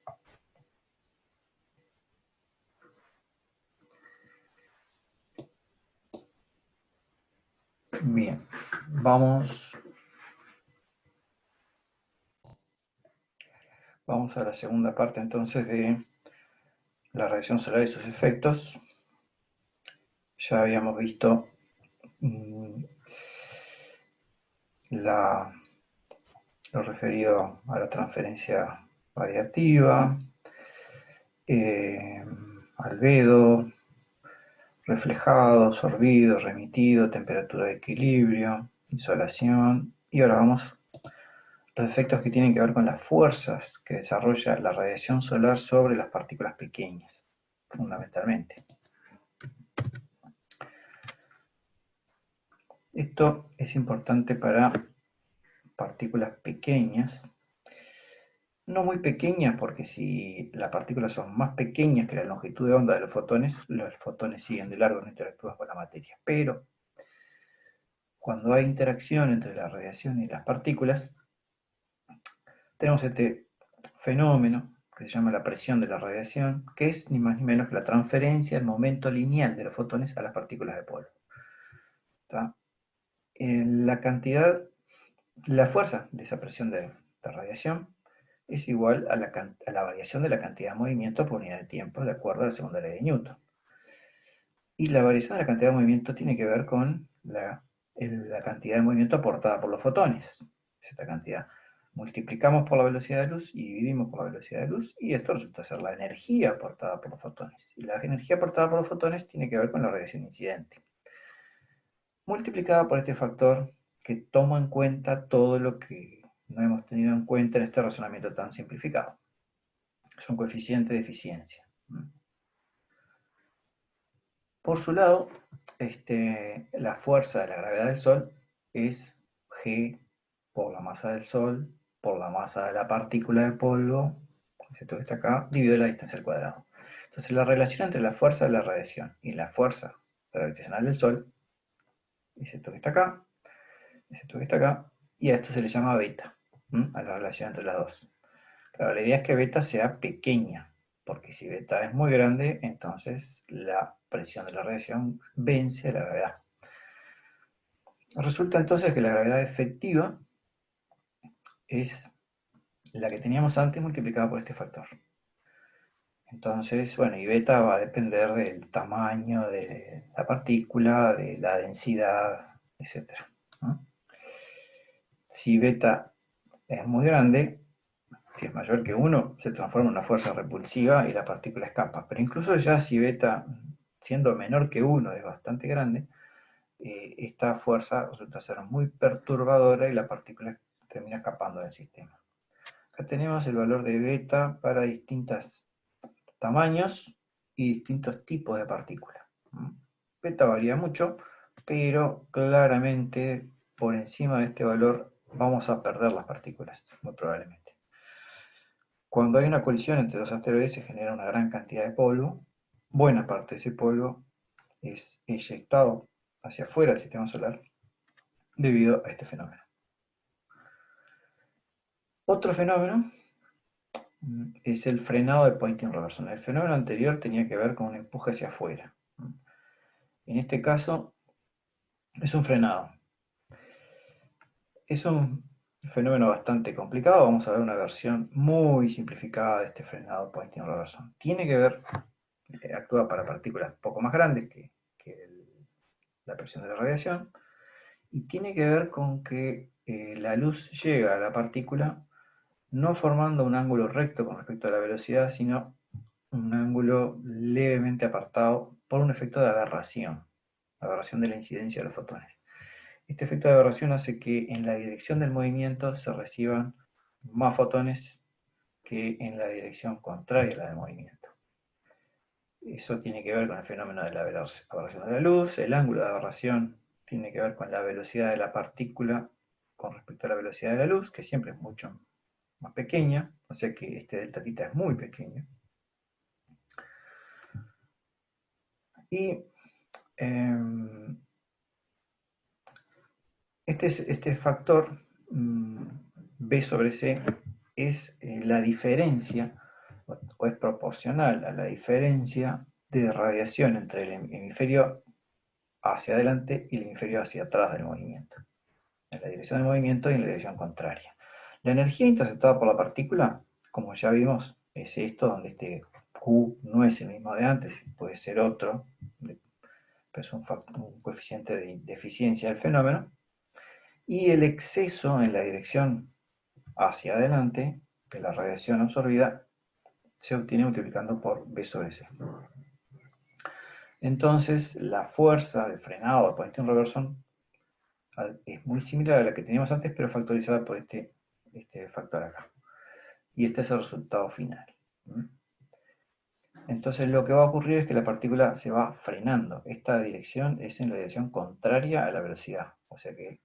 Bien, vamos a la segunda parte entonces de la radiación solar y sus efectos. Ya habíamos visto lo referido a la transferencia radiactiva, albedo, reflejado, absorbido, remitido, temperatura de equilibrio, insolación, y ahora vamos a los efectos que tienen que ver con las fuerzas que desarrolla la radiación solar sobre las partículas pequeñas, fundamentalmente. Esto es importante para partículas pequeñas, no muy pequeñas, porque si las partículas son más pequeñas que la longitud de onda de los fotones siguen de largo, no interactúan con la materia. Pero cuando hay interacción entre la radiación y las partículas, tenemos este fenómeno que se llama la presión de la radiación, que es ni más ni menos que la transferencia del momento lineal de los fotones a las partículas de polvo. La fuerza de esa presión de radiación es igual a la variación de la cantidad de movimiento por unidad de tiempo, de acuerdo a la segunda ley de Newton. Y la variación de la cantidad de movimiento tiene que ver con la cantidad de movimiento aportada por los fotones. Esta cantidad. Multiplicamos por la velocidad de luz y dividimos por la velocidad de luz, y esto resulta ser la energía aportada por los fotones. Y la energía aportada por los fotones tiene que ver con la radiación incidente, multiplicada por este factor que toma en cuenta todo lo que no hemos tenido en cuenta en este razonamiento tan simplificado. Es un coeficiente de eficiencia. Por su lado, la fuerza de la gravedad del Sol es G por la masa del Sol, por la masa de la partícula de polvo, esto que está acá, dividido la distancia al cuadrado. Entonces la relación entre la fuerza de la radiación y la fuerza gravitacional del Sol es esto que está acá, es esto que está acá, y a esto se le llama beta. a la relación entre las dos. Claro, la idea es que beta sea pequeña, porque si beta es muy grande, entonces la presión de la radiación vence a la gravedad. Resulta entonces que la gravedad efectiva es la que teníamos antes multiplicada por este factor. Entonces, bueno, y beta va a depender del tamaño de la partícula, de la densidad, etc. ¿no? Si beta es muy grande, si es mayor que 1, se transforma en una fuerza repulsiva y la partícula escapa. Pero incluso ya si beta, siendo menor que 1, es bastante grande, esta fuerza resulta ser muy perturbadora y la partícula termina escapando del sistema. Acá tenemos el valor de beta para distintos tamaños y distintos tipos de partículas. Beta varía mucho, pero claramente por encima de este valor vamos a perder las partículas, muy probablemente. Cuando hay una colisión entre dos asteroides se genera una gran cantidad de polvo. Buena parte de ese polvo es eyectado hacia afuera del sistema solar debido a este fenómeno. Otro fenómeno es el frenado de Poynting-Robertson. El fenómeno anterior tenía que ver con un empuje hacia afuera. En este caso es un frenado. Es un fenómeno bastante complicado. Vamos a ver una versión muy simplificada de este frenado Poynting-Robertson. Tiene que ver, actúa para partículas un poco más grandes que la presión de la radiación, y tiene que ver con que la luz llega a la partícula no formando un ángulo recto con respecto a la velocidad, sino un ángulo levemente apartado por un efecto de aberración de la incidencia de los fotones. Este efecto de aberración hace que en la dirección del movimiento se reciban más fotones que en la dirección contraria a la del movimiento. Eso tiene que ver con el fenómeno de la aberración de la luz. El ángulo de aberración tiene que ver con la velocidad de la partícula con respecto a la velocidad de la luz, que siempre es mucho más pequeña, o sea que este delta θ es muy pequeño. Y este factor B sobre C es la diferencia, o es proporcional a la diferencia de radiación entre el hemisferio hacia adelante y el hemisferio hacia atrás del movimiento, en la dirección del movimiento y en la dirección contraria. La energía interceptada por la partícula, como ya vimos, es esto, donde este Q no es el mismo de antes, puede ser otro, pero es un coeficiente de eficiencia del fenómeno, y el exceso en la dirección hacia adelante de la radiación absorbida se obtiene multiplicando por B sobre C. Entonces, la fuerza de frenado de Poynting-Robertson es muy similar a la que teníamos antes, pero factorizada por este factor acá. Y este es el resultado final. Entonces lo que va a ocurrir es que la partícula se va frenando. Esta dirección es en la dirección contraria a la velocidad. O sea que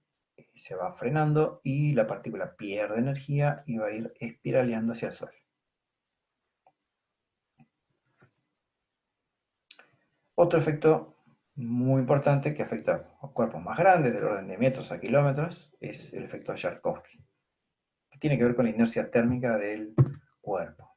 se va frenando y la partícula pierde energía y va a ir espiraleando hacia el Sol. Otro efecto muy importante que afecta a cuerpos más grandes, del orden de metros a kilómetros, es el efecto de Yarkovsky, que tiene que ver con la inercia térmica del cuerpo.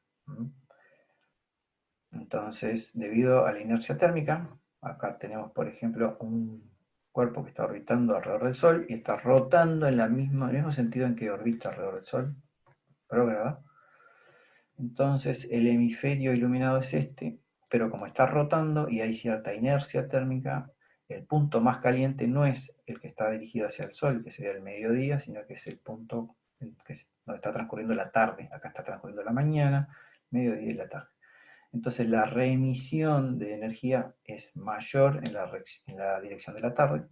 Entonces, debido a la inercia térmica, acá tenemos, por ejemplo, un cuerpo que está orbitando alrededor del Sol y está rotando en el mismo sentido en que orbita alrededor del Sol, prograda. Entonces, el hemisferio iluminado es este, pero como está rotando y hay cierta inercia térmica, el punto más caliente no es el que está dirigido hacia el Sol, que sería el mediodía, sino que es el punto donde está transcurriendo la tarde. Acá está transcurriendo la mañana, mediodía y la tarde. Entonces la reemisión de energía es mayor en la dirección de la tarde,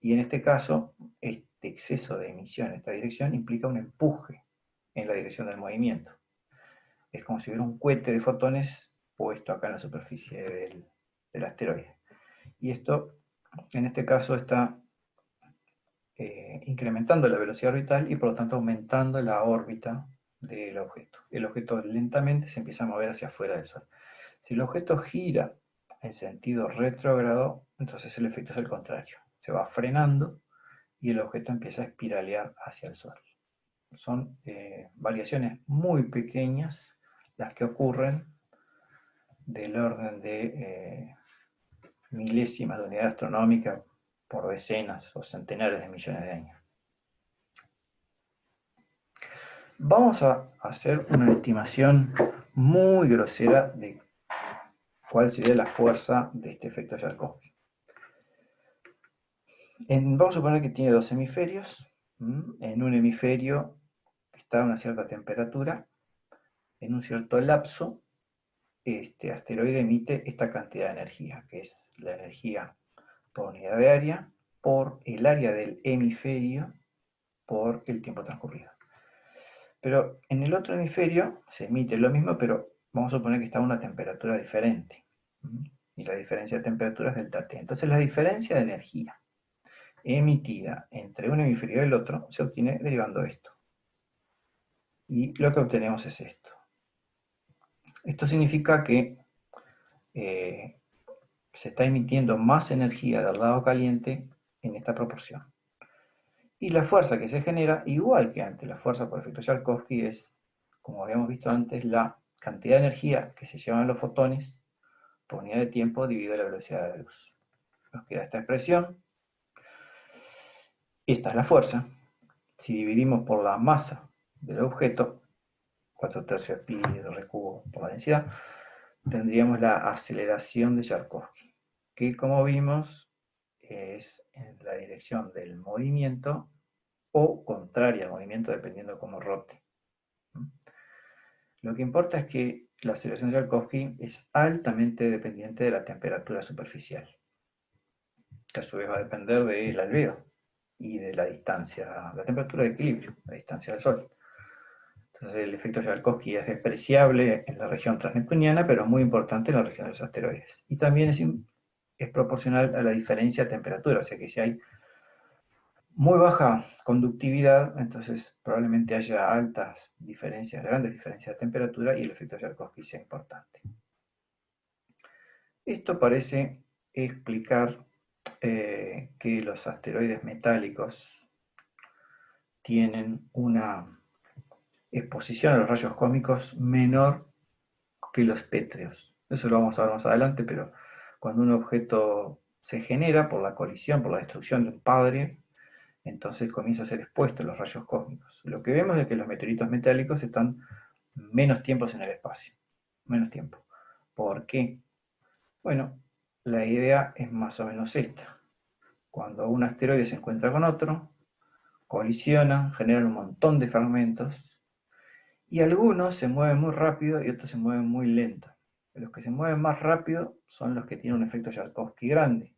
y en este caso, este exceso de emisión en esta dirección implica un empuje en la dirección del movimiento. Es como si hubiera un cohete de fotones puesto acá en la superficie del asteroide. Y esto, en este caso, está incrementando la velocidad orbital y por lo tanto aumentando la órbita del objeto. El objeto lentamente se empieza a mover hacia afuera del Sol. Si el objeto gira en sentido retrógrado, entonces el efecto es el contrario. Se va frenando y el objeto empieza a espiralear hacia el Sol. son variaciones muy pequeñas las que ocurren del orden de milésimas de unidad astronómica por decenas o centenares de millones de años. Vamos a hacer una estimación muy grosera de cuál sería la fuerza de este efecto Yarkovsky. Vamos a suponer que tiene dos hemisferios. En un hemisferio está a una cierta temperatura. En un cierto lapso, este asteroide emite esta cantidad de energía, que es la energía por unidad de área, por el área del hemisferio, por el tiempo transcurrido. Pero en el otro hemisferio se emite lo mismo, pero vamos a suponer que está a una temperatura diferente. Y la diferencia de temperatura es delta T. Entonces la diferencia de energía emitida entre un hemisferio y el otro se obtiene derivando esto. Y lo que obtenemos es esto. Esto significa que se está emitiendo más energía del lado caliente en esta proporción. Y la fuerza que se genera, igual que antes, la fuerza por efecto Yarkovsky es, como habíamos visto antes, la cantidad de energía que se llevan los fotones por unidad de tiempo dividido la velocidad de la luz. Nos queda esta expresión. Esta es la fuerza. Si dividimos por la masa del objeto, 4/3 pi r cubo por la densidad, tendríamos la aceleración de Yarkovsky, que como vimos es en la dirección del movimiento o contraria al movimiento dependiendo de cómo rote. Lo que importa es que la aceleración de Yarkovsky es altamente dependiente de la temperatura superficial, que a su vez va a depender del albedo y de la distancia, la temperatura de equilibrio, la distancia del Sol. Entonces el efecto Yarkovsky es despreciable en la región transneptuniana, pero muy importante en la región de los asteroides. Y también es proporcional a la diferencia de temperatura, o sea que si hay muy baja conductividad, entonces probablemente haya altas diferencias, grandes diferencias de temperatura y el efecto Yarkovsky sea importante. Esto parece explicar que los asteroides metálicos tienen una exposición a los rayos cósmicos menor que los pétreos. Eso lo vamos a ver más adelante, pero cuando un objeto se genera por la colisión, por la destrucción de un padre, entonces comienza a ser expuesto a los rayos cósmicos. Lo que vemos es que los meteoritos metálicos están menos tiempos en el espacio. Menos tiempo. ¿Por qué? Bueno, la idea es más o menos esta. Cuando un asteroide se encuentra con otro, colisionan, generan un montón de fragmentos, y algunos se mueven muy rápido y otros se mueven muy lento. Los que se mueven más rápido son los que tienen un efecto Yarkovsky grande.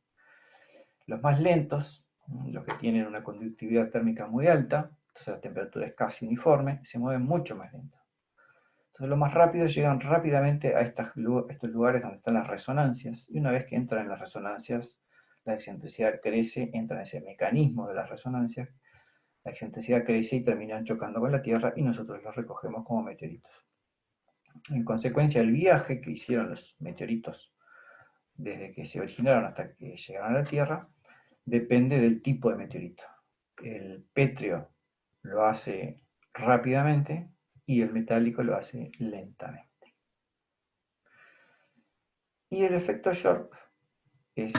Los más lentos, los que tienen una conductividad térmica muy alta, entonces la temperatura es casi uniforme, se mueven mucho más lento. Entonces los más rápidos llegan rápidamente a estos lugares donde están las resonancias, y una vez que entran en las resonancias, la excentricidad crece, entra en ese mecanismo de las resonancias, la excentricidad crece y terminan chocando con la Tierra y nosotros los recogemos como meteoritos. En consecuencia, el viaje que hicieron los meteoritos desde que se originaron hasta que llegaron a la Tierra depende del tipo de meteorito. El pétreo lo hace rápidamente y el metálico lo hace lentamente. Y el efecto Sharp es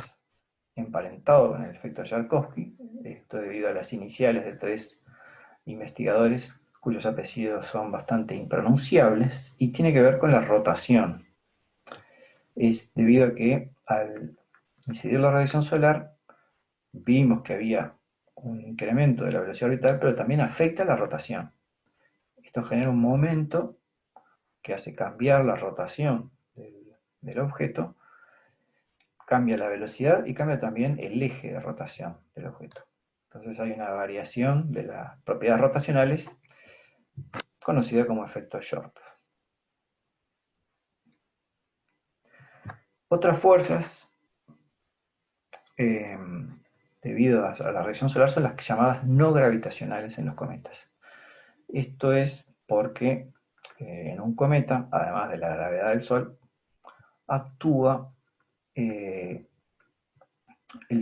emparentado con el efecto Yarkovsky, esto debido a las iniciales de tres investigadores cuyos apellidos son bastante impronunciables, y tiene que ver con la rotación. Es debido a que al incidir la radiación solar vimos que había un incremento de la velocidad orbital, pero también afecta la rotación. Esto genera un momento que hace cambiar la rotación del objeto, cambia la velocidad y cambia también el eje de rotación del objeto. Entonces hay una variación de las propiedades rotacionales conocida como efecto Sharp. Otras fuerzas, debido a la radiación solar, son las llamadas no gravitacionales en los cometas. Esto es porque en un cometa, además de la gravedad del Sol, actúa el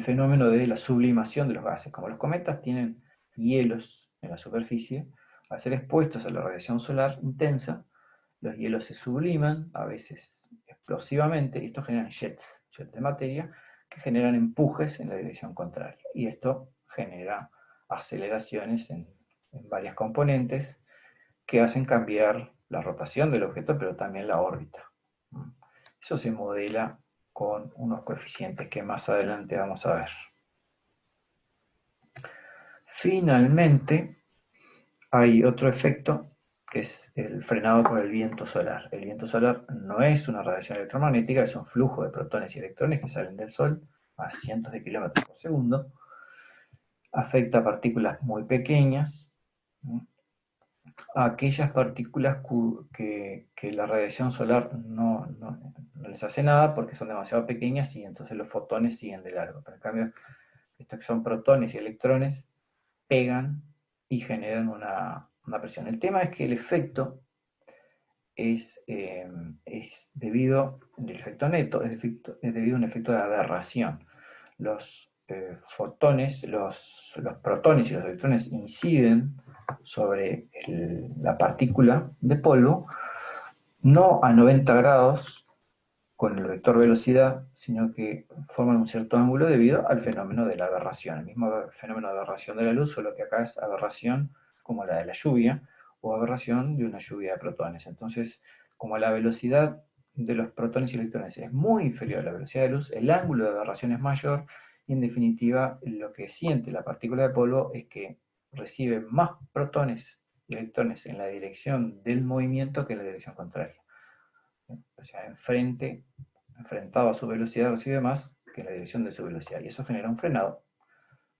fenómeno de la sublimación de los gases. Como los cometas tienen hielos en la superficie, Al ser expuestos a la radiación solar intensa, los hielos se subliman, a veces explosivamente, y esto genera jets de materia, que generan empujes en la dirección contraria. Y esto genera aceleraciones en varias componentes que hacen cambiar la rotación del objeto, pero también la órbita. Eso se modela con unos coeficientes que más adelante vamos a ver. Finalmente, hay otro efecto que es el frenado por el viento solar. El viento solar no es una radiación electromagnética, es un flujo de protones y electrones que salen del Sol a cientos de kilómetros por segundo. Afecta a partículas muy pequeñas, a aquellas partículas que la radiación solar no les hace nada porque son demasiado pequeñas y entonces los fotones siguen de largo. Pero en cambio, estos que son protones y electrones pegan y generan una presión. El tema es que el efecto es debido, el efecto neto, es debido a un efecto de aberración. Los fotones, los protones y los electrones inciden sobre la partícula de polvo, no a 90 grados con el vector velocidad, sino que forman un cierto ángulo debido al fenómeno de la aberración. El mismo fenómeno de aberración de la luz, solo que acá es aberración como la de la lluvia, o aberración de una lluvia de protones. Entonces, como la velocidad de los protones y electrones es muy inferior a la velocidad de luz, el ángulo de aberración es mayor, y en definitiva lo que siente la partícula de polvo es que recibe más protones y electrones en la dirección del movimiento que en la dirección contraria. O sea, enfrentado a su velocidad, recibe más que en la dirección de su velocidad, y eso genera un frenado.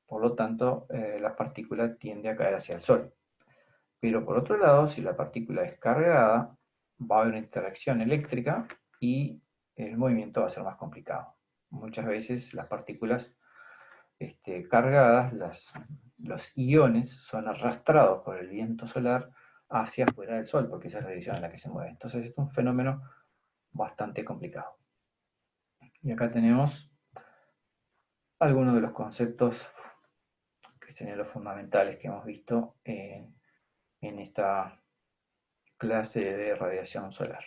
Por lo tanto, la partícula tiende a caer hacia el Sol. Pero por otro lado, si la partícula es cargada, va a haber una interacción eléctrica y el movimiento va a ser más complicado. Muchas veces las partículas cargadas, los iones, son arrastrados por el viento solar hacia afuera del Sol, porque esa es la dirección en la que se mueve. Entonces, es un fenómeno bastante complicado. Y acá tenemos algunos de los conceptos que serían los fundamentales que hemos visto en esta clase de radiación solar.